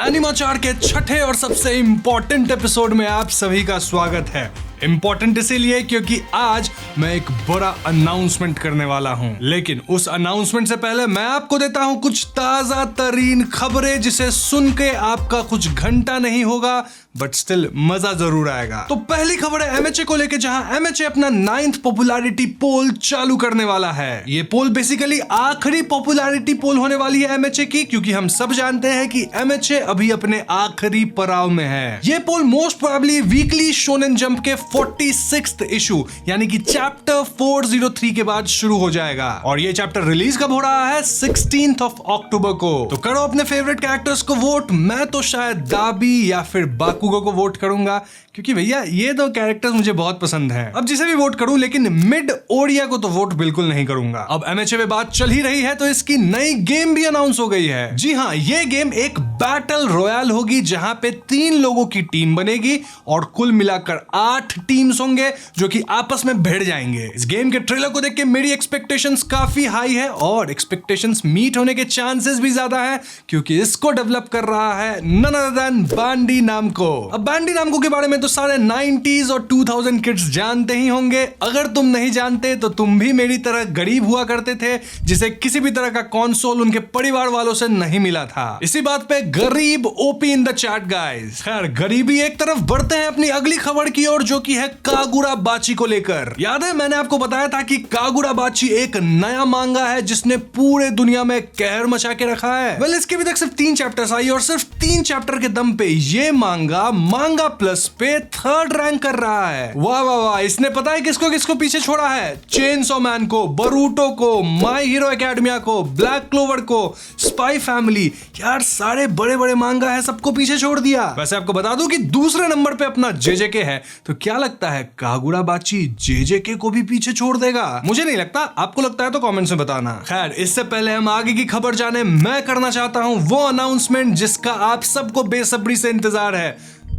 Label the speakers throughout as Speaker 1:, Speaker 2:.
Speaker 1: एनिमाचार के छठे और सबसे इम्पोर्टेंट एपिसोड में आप सभी का स्वागत है। इम्पोर्टेंट इसीलिए क्योंकि आज मैं एक बड़ा अनाउंसमेंट करने वाला हूं, लेकिन उस अनाउंसमेंट से पहले मैं आपको देता हूं कुछ ताजा तरीन खबरें जिसे सुन के आपका कुछ घंटा नहीं होगा बट स्टिल मजा जरूर आएगा। तो पहली खबर है एमएचए को लेके, जहां एमएचए अपना 9th पॉपुलैरिटी पोल चालू करने वाला है। ये पोल बेसिकली आखिरी पॉपुलैरिटी पोल होने वाली है एमएचए की, क्योंकि हम सब जानते हैं कि एमएचए अभी अपने आखिरी पड़ाव में है। ये poll most probably weekly Shonen Jump के 46th इशू यानी कि चैप्टर 403 के बाद शुरू हो जाएगा, और ये चैप्टर रिलीज कब हो रहा है? 16th of October को। तो करो अपने फेवरेट कैरेक्टर्स को वोट। मैं तो शायद दाबी या फिर बाकुगो को वोट करूंगा, क्योंकि भैया ये दो कैरेक्टर्स मुझे बहुत पसंद हैं। अब जिसे भी वोट करूं, लेकिन मिड ओडिया को तो वोट बिल्कुल नहीं करूंगा। अब एमएचए में बात चल ही रही है तो इसकी नई गेम भी अनाउंस हो गई है। जी हाँ, ये गेम एक बैटल रॉयल होगी जहां पे 3 लोगों की टीम बनेगी और कुल मिलाकर 8 टीम्स होंगे जो कि आपस में भिड़ जाएंगे। इस गेम के ट्रेलर को देख के मेरी एक्सपेक्टेशंस काफी हाई है और एक्सपेक्टेशंस मीट होने के चांसेस भी ज्यादा है, क्योंकि इसको डेवलप कर रहा है नन अदर देन बांडी नामको। अब बांडी नामको के बारे में तो सारे 90s और 2000 किड्स जानते ही होंगे। अगर तुम नहीं जानते तो तुम भी मेरी तरह गरीब हुआ करते थे जिसे किसी भी तरह का कंसोल उनके परिवार वालों से नहीं मिला था। इसी बात पे गरीब OP in the chat guys. खैर, गरीबी एक तरफ बढ़ते हैं अपनी अगली खबर की ओर, जो कि है कागुरा बाची को लेकर। याद है मैंने आपको बताया था कि कागुरा बाची एक नया मांगा है जिसने पूरे दुनिया में कहर मचा के रखा है। वेल, इसके भी तक सिर्फ 3 चैप्टर्स आई और सिर्फ 3 चैप्टर के दम पे ये मांगा प्लस पे 3rd रैंक कर रहा है। वाह वाह वाह, इसने पता है किसको किसको पीछे छोड़ा है? चेनसॉ मैन को, बरूटो को, माय हीरो एकेडमिया को, ब्लैक क्लोवर को, स्पाई फैमिली। यार सारे बड़े बड़े मांगा है, सबको पीछे छोड़ दिया। वैसे आपको बता दूं कि दूसरे नंबर पे अपना जेजेके है, तो क्या लगता है कागुरा बाची जेजेके को भी पीछे छोड़ देगा? मुझे नहीं लगता, आपको लगता है तो कमेंट्स में बताना। खैर, इससे पहले हम आगे की खबर जाने, मैं करना चाहता हूं वो अनाउंसमेंट जिसका आप सबको बेसब्री से इंतजार है।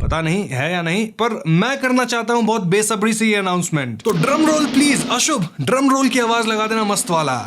Speaker 1: पता नहीं है या नहीं, पर मैं करना चाहता हूं बहुत बेसब्री से ये अनाउंसमेंट। तो ड्रम रोल प्लीज, अशुभ ड्रम रोल की आवाज लगा देना मस्त वाला।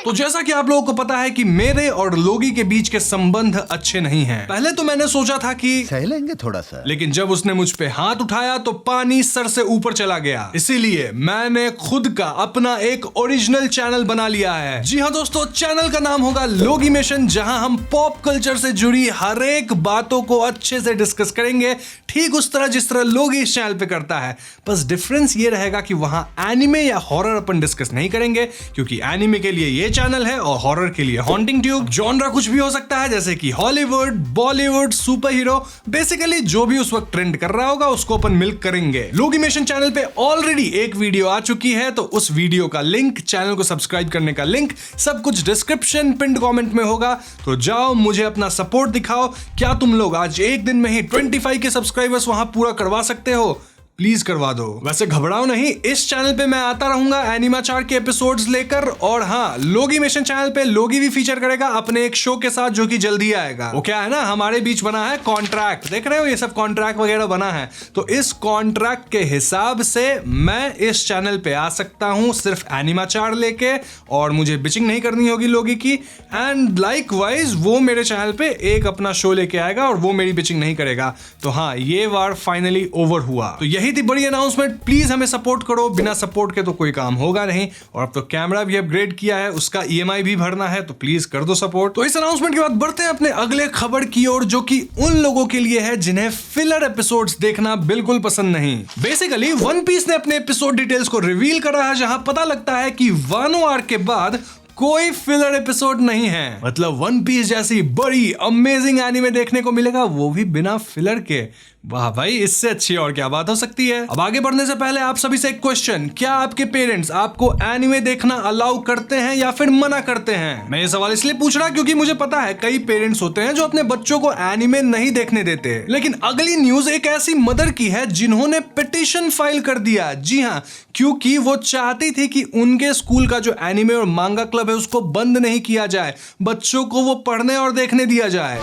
Speaker 1: तो जैसा कि आप लोगों को पता है कि मेरे और लोगी के बीच के संबंध अच्छे नहीं हैं। पहले तो मैंने सोचा था कि
Speaker 2: सह लेंगे थोड़ा सा,
Speaker 1: लेकिन जब उसने मुझ पे हाथ उठाया तो पानी सर से ऊपर चला गया। इसीलिए मैंने खुद का अपना एक ओरिजिनल चैनल बना लिया है। जी हाँ दोस्तों, चैनल का नाम होगा लोगीमेशन, जहां हम पॉप कल्चर से जुड़ी हर एक बातों को अच्छे से डिस्कस करेंगे, ठीक उस तरह जिस तरह लोग इस चैनल पे करता है। बस डिफरेंस ये रहेगा कि वहां एनिमे या हॉरर अपन डिस्कस नहीं करेंगे, क्योंकि एनिमे के लिए ये चैनल है और हॉरर के लिए हॉन्टिंग ट्यूब। जॉनरा कुछ भी हो सकता है, जैसे कि Hollywood, Bollywood, super hero, basically जो भी उस वक्त ट्रेंड कर रहा होगा उसको अपन मिल करेंगे। लोगीमेशन चैनल पे ऑलरेडी एक वीडियो आ चुकी है, तो उस वीडियो का लिंक, चैनल को सब्सक्राइब करने का लिंक सब कुछ डिस्क्रिप्शन पिंड कमेंट में होगा। तो जाओ, मुझे अपना सपोर्ट दिखाओ। क्या तुम लोग आज एक दिन में ही 25 के सब्सक्राइबर्स वहां पूरा करवा सकते हो? प्लीज करवा दो। वैसे घबराओ नहीं, इस चैनल पे मैं आता रहूंगा एनिमाचार के एपिसोड्स लेकर, और हाँ, लोगीमेशन चैनल पे लोगी भी फीचर करेगा अपने एक शो के साथ जो कि जल्दी आएगा। वो क्या है ना, हमारे बीच बना है कॉन्ट्रैक्ट, देख रहे हो ये सब कॉन्ट्रैक्ट वगैरह बना है, तो इस कॉन्ट्रैक्ट के हिसाब से मैं इस चैनल पे आ सकता हूं सिर्फ एनिमाचार लेके, और मुझे बिचिंग नहीं करनी होगी लोगी की, एंड लाइकवाइज वो मेरे चैनल पे एक अपना शो लेके आएगा और वो मेरी बिचिंग नहीं करेगा। तो हाँ, ये वार फाइनली ओवर हुआ। तो यही थी बड़ी अनाउंसमेंट। प्लीज हमें सपोर्ट करो, बिना सपोर्ट के तो कोई काम होगा नहीं। और अब तो कैमरा भी अपग्रेड किया है, उसका ईएमआई भी भरना है, तो प्लीज कर दो सपोर्ट। तो इस अनाउंसमेंट के बाद बढ़ते हैं अपने अगले खबर की ओर, जो कि उन लोगों के लिए है जिन्हें फिलर एपिसोड्स देखना बिल्कुल पसंद नहीं। बेसिकली वन पीस ने अपने एपिसोड डिटेल्स को रिवील करा है, जहां पता लगता है कि वानो आर्क के बाद कोई फिलर एपिसोड नहीं है। मतलब वन पीस जैसी बड़ी अमेजिंग एनीमे देखने को मिलेगा, वो भी बिना फिलर के। वाह भाई, इससे अच्छी और क्या बात हो सकती है। अब आगे बढ़ने से पहले आप सभी से एक क्वेश्चन, क्या आपके पेरेंट्स आपको एनिमे देखना अलाउ करते हैं या फिर मना करते हैं? मैं ये सवाल इसलिए पूछ रहा क्योंकि मुझे पता है कई पेरेंट्स होते हैं जो अपने बच्चों को एनिमे नहीं देखने देते। लेकिन अगली न्यूज एक ऐसी मदर की है जिन्होंने पिटीशन फाइल कर दिया। जी हाँ, क्योंकि वो चाहती थी कि उनके स्कूल का जो एनिमे और मांगा क्लब है उसको बंद नहीं किया जाए, बच्चों को वो पढ़ने और देखने दिया जाए।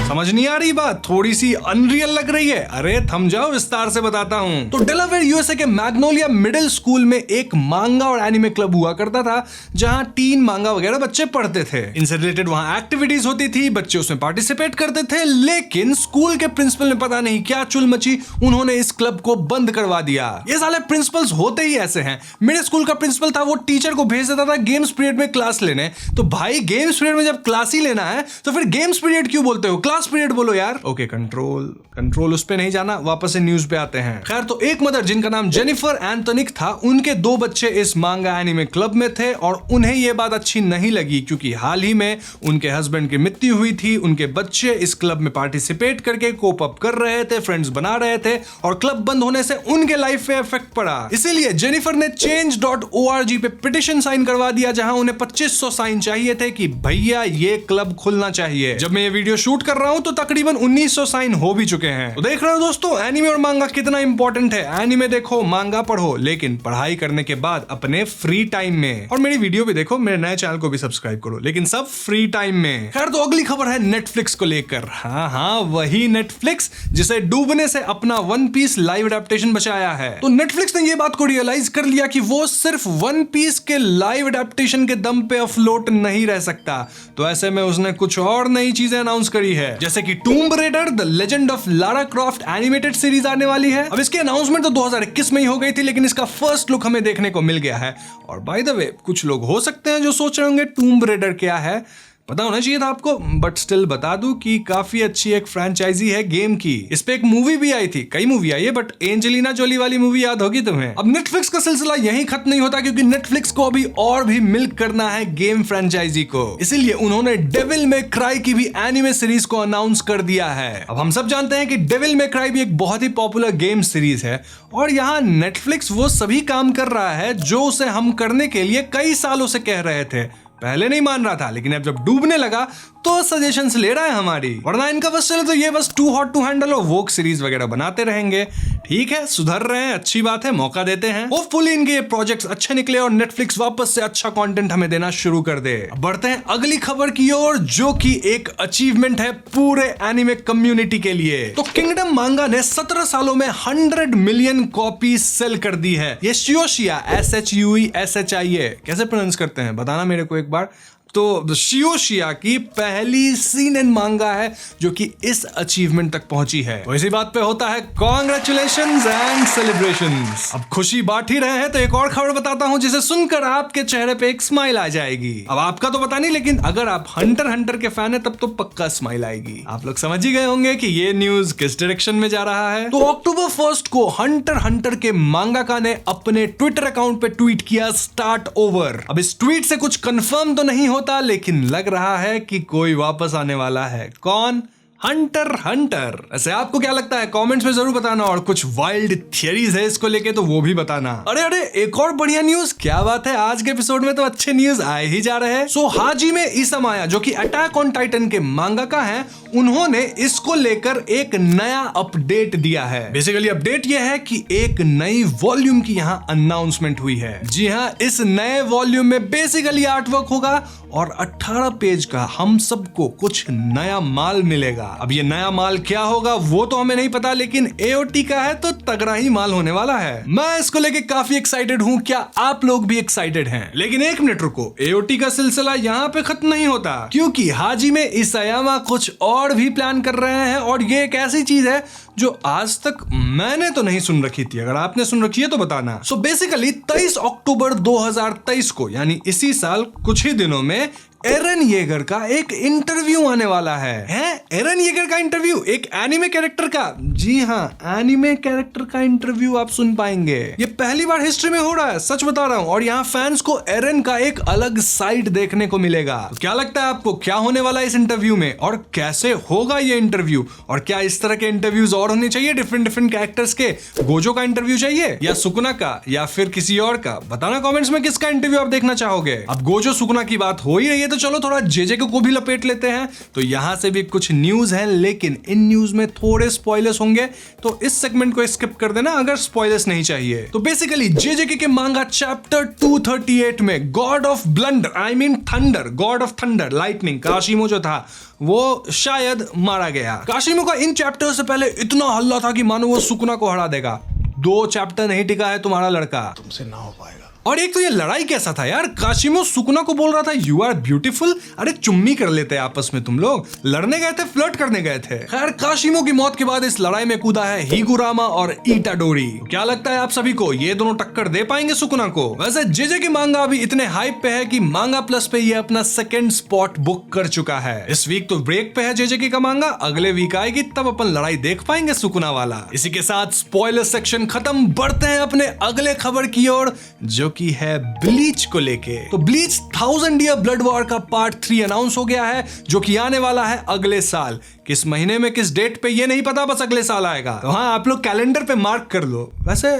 Speaker 1: समझ नहीं आ रही बात? थोड़ी सी अनरियल लग रही है? अरे थम जाओ, विस्तार से बताता हूँ। तो डेलावेयर यूएसए के मैग्नोलिया मिडिल स्कूल में एक मांगा और एनिमे क्लब हुआ करता था, जहां टीन मांगा वगैरह बच्चे पढ़ते थे। इनसे रिलेटेड वहां एक्टिविटीज होती थी, बच्चे उसमें पार्टिसिपेट करते थे। लेकिन स्कूल के प्रिंसिपल ने पता नहीं क्या चुल मची, उन्होंने इस क्लब को बंद करवा दिया। ये साले प्रिंसिपल्स होते ही ऐसे हैं। मेरे स्कूल का प्रिंसिपल था, वो टीचर को भेज देता था गेम्स पीरियड में क्लास लेने। तो भाई गेम्स पीरियड में जब क्लास ही लेना है तो फिर गेम्स पीरियड क्यों बोलते हो? क्लास पीरियड बोलो यार। ओके, कंट्रोल उस पे नहीं जाना, वापस से न्यूज पे आते हैं। खैर, तो एक मदर जिनका नाम जेनिफर एंटोनिक था, उनके 2 बच्चे इस मांगा एनिमे क्लब में थे और उन्हें यह बात अच्छी नहीं लगी क्योंकि हाल ही में उनके हस्बैंड की मृत्यु हुई थी। उनके बच्चे इस क्लब में पार्टिसिपेट करके कोप अप कर रहे थे, फ्रेंड्स बना रहे थे और क्लब बंद होने से उनके लाइफ पे इफेक्ट पड़ा। इसीलिए जेनिफर ने change.org पे पिटिशन साइन करवा दिया, जहां उन्हें 2500 साइन चाहिए थे कि भैया ये क्लब खुलना चाहिए। जब मैं ये वीडियो शूट कर रहा हूं तो तकरीबन 1900 साइन हो भी चुके हैं। तो देख रहे हो दोस्तों, एनिमे और मांगा कितना इंपॉर्टेंट है। एनिमे देखो, मांगा पढ़ो, लेकिन पढ़ाई करने के बाद अपने फ्री टाइम में। और मेरी वीडियो भी देखो, मेरे नए चैनल को भी सब्सक्राइब करो, लेकिन सब फ्री टाइम में। खैर, तो अगली खबर है नेटफ्लिक्स को लेकर। हाँ, वही नेटफ्लिक्स जिसे डूबने से अपना वन पीस लाइव एडेप्टेशन बचाया है। तो नेटफ्लिक्स ने ये बात को रियलाइज कर लिया कि वो सिर्फ वन पीस के लाइव एडेप्टेशन के दम पे अफ्लोट नहीं रह सकता। तो ऐसे में उसने कुछ और नई चीजें अनाउंस करी है, जैसे कि tomb raider the legend of Lara Croft animated series आने वाली है। अब इसकी अनाउंसमेंट तो 2021 में ही हो गई थी, लेकिन इसका फर्स्ट लुक हमें देखने को मिल गया है। और बाय द वे, कुछ लोग हो सकते हैं जो सोच रहे होंगे टूम्ब रेडर क्या है। पता होना चाहिए था आपको, बट स्टिल बता दूं कि काफी अच्छी एक फ्रेंचाइजी है गेम की। इस पे एक मूवी भी आई थी, कई मूवी आई है, बट एंजेलिना जोली वाली मूवी याद होगी तुम्हें। अब नेटफ्लिक्स का सिलसिला यहीं खत्म नहीं होता, क्योंकि नेटफ्लिक्स को अभी और भी मिल्क करना है गेम फ्रेंचाइजी को। इसीलिए उन्होंने डेविल मे क्राई की भी एनिमे सीरीज को अनाउंस कर दिया है। अब हम सब जानते हैं कि डेविल मे क्राई भी एक बहुत ही पॉपुलर गेम सीरीज है, और यहाँ नेटफ्लिक्स वो सभी काम कर रहा है जो उसे हम करने के लिए कई सालों से कह रहे थे। पहले नहीं मान रहा था, लेकिन अब जब डूबने लगा तो सजेशंस ले रहा है हमारी। वरना इनका बस चले तो ये बस टू हॉट टू हैंडल और वोक सीरीज वगैरह बनाते रहेंगे। ठीक है, सुधर रहे हैं, अच्छी बात है, मौका देते हैं। होपफुली इनके ये प्रोजेक्ट्स अच्छे निकले और नेटफ्लिक्स वापस से अच्छा कंटेंट हमें देना शुरू कर दे। बढ़ते हैं अगली खबर की ओर, जो कि एक अचीवमेट है पूरे एनिमे कम्युनिटी के लिए। तो किंगडम मांगा ने 17 सालों में 100 मिलियन कॉपी सेल कर दी है। ये शियोशिया SHUESHIA कैसे प्रोनाउंस करते हैं बताना मेरे को एक बार। तो शियोशिया की पहली सीनेन मांगा है जो कि इस अचीवमेंट तक पहुंची है। तो इसी बात पे होता है कांग्रेचुलेशंस एंड सेलिब्रेशंस। अब खुशी बांट ही रहे हैं तो एक और खबर बताता हूं जिसे सुनकर आपके चेहरे पे एक स्माइल आ जाएगी। अब आपका तो पता नहीं, लेकिन अगर आप हंटर के फैन है तब तो पक्का स्माइल आएगी। आप लोग समझ ही गए होंगे कि ये न्यूज किस डायरेक्शन में जा रहा है। तो अक्टूबर 1 को हंटर के मांगाका ने अपने ट्विटर अकाउंट पे ट्वीट किया, स्टार्ट ओवर। अब इस ट्वीट से कुछ कंफर्म तो नहीं होता, लेकिन लग रहा है कि कोई वापस आने वाला है। कौन? हंटर। ऐसे आपको क्या लगता है कमेंट्स में जरूर बताना, और कुछ वाइल्ड थियरीज है इसको लेके तो वो भी बताना। अरे एक और बढ़िया न्यूज, क्या बात है, आज के एपिसोड में तो अच्छे न्यूज आए ही जा रहे हैं। सो हाजिमे इसामाया जो कि अटैक ऑन टाइटन के मांगाका हैं, उन्होंने इसको लेकर एक नया अपडेट दिया है। बेसिकली अपडेट यह है कि एक नई वॉल्यूम की यहाँ अनाउंसमेंट हुई है। जी हाँ, इस नए वॉल्यूम में बेसिकली आर्टवर्क होगा और 18 पेज का हम सबको कुछ नया माल मिलेगा। अब ये नया माल क्या होगा वो तो हमें नहीं पता, लेकिन AOT का है तो तगड़ा ही माल होने वाला है। मैं इसको लेके काफी एक्साइटेड हूँ। क्या आप लोग भी एक्साइटेड हैं? लेकिन एक मिनट रुको, AOT का सिलसिला यहाँ पे खत्म नहीं होता, क्योंकि हाजिमे इसायामा कुछ और भी प्लान कर रहे हैं। और ये एक ऐसी चीज है जो आज तक मैंने तो नहीं सुन रखी थी, अगर आपने सुन रखी है तो बताना। सो बेसिकली 23 अक्टूबर 2023 को, यानी इसी साल कुछ ही दिनों में, एरन येगर का एक इंटरव्यू आने वाला है। एरन येगर का इंटरव्यू, एक एनिमे कैरेक्टर का। जी हाँ, एनिमे कैरेक्टर का इंटरव्यू आप सुन पाएंगे। ये पहली बार हिस्ट्री में हो रहा है, सच बता रहा हूँ। और यहाँ फैंस को एरन का एक अलग साइड देखने को मिलेगा। तो क्या लगता है आपको, क्या होने वाला है इस इंटरव्यू में, और कैसे होगा ये इंटरव्यू? और क्या इस तरह के इंटरव्यूज और होने चाहिए डिफरेंट कैरेक्टर्स के? गोजो का इंटरव्यू चाहिए, या सुकुना का, या फिर किसी और का? बताना कमेंट्स में किसका इंटरव्यू आप देखना चाहोगे। अब गोजो सुकुना की बात हो ही रही है तो चलो थोड़ा जेजे को भी लपेट लेते हैं। तो यहां से भी कुछ न्यूज है, लेकिन इन न्यूज में थोड़े स्पॉयलर्स होंगे, तो इस सेगमेंट को स्किप कर देना अगर स्पॉयलर्स नहीं चाहिए। तो बेसिकली जेजेके के मांगा चैप्टर 238 में god of blunder, I mean thunder, god of thunder, lightning, Kashimo जो था वो शायद मारा गया। काशिमो का इन चैप्टर से पहले इतना हल्ला था कि मानो वो सुकुना को हरा देगा। 2 चैप्टर नहीं टिका है तुम्हारा लड़का,
Speaker 2: तुमसे ना हो पाएगा।
Speaker 1: और एक तो ये लड़ाई कैसा था यार, काशिमो सुकुना को बोल रहा था यू आर ब्यूटीफुल, अरे चुम्मी कर लेते आपस में, तुम लोग लड़ने गए थे, फ्लर्ट करने गए थे। खैर काशिमो की मौत के बाद इस लड़ाई में कूदा है हिगुरामा और इटाडोरी। क्या लगता है आप सभी को, ये दोनों टक्कर दे पाएंगे सुकुना को? वैसे जेजे की मांगा अभी इतने हाइप पे है कि मांगा प्लस पे ये अपना सेकंड स्पॉट बुक कर चुका है। इस वीक तो ब्रेक पे है जेजे का मांगा, अगले वीक आएगी तब अपन लड़ाई देख पाएंगे सुकुना वाला। इसी के साथ स्पॉइलर सेक्शन खत्म, बढ़ते हैं अपने अगले खबर की ओर, जो की है ब्लीच को लेके। तो ब्लीच 1000 ईयर ब्लड वॉर का पार्ट 3 अनाउंस हो गया है, जो कि आने वाला है अगले साल। किस महीने में किस डेट पे ये नहीं पता, बस अगले साल आएगा। तो हाँ, आप लोग कैलेंडर पे मार्क कर लो। वैसे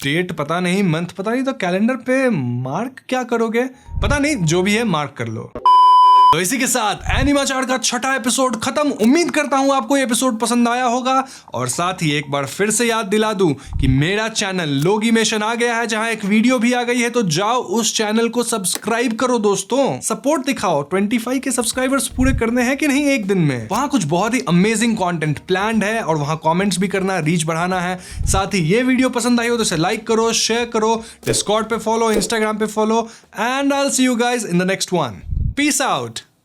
Speaker 1: डेट पता नहीं, मंथ पता नहीं, तो कैलेंडर पे मार्क क्या करोगे पता नहीं, जो भी है मार्क कर लो। तो इसी के साथ एनिमाचार का 6वां एपिसोड खत्म। उम्मीद करता हूं आपको ये एपिसोड पसंद आया होगा, और साथ ही एक बार फिर से याद दिला दूं कि मेरा चैनल लोगीमेशन आ गया है, जहां एक वीडियो भी आ गई है, तो जाओ उस चैनल को सब्सक्राइब करो दोस्तों, सपोर्ट दिखाओ। 25 के सब्सक्राइबर्स पूरे करने हैं कि नहीं एक दिन में। वहां कुछ बहुत ही अमेजिंग कंटेंट प्लान्ड है, और वहां कमेंट्स भी करना, रीच बढ़ाना है। साथ ही ये वीडियो पसंद आई हो तो इसे लाइक करो, शेयर करो, डिस्कॉर्ड पे फॉलो, इंस्टाग्राम पे follow, and I will see you guys in the next one. Peace out.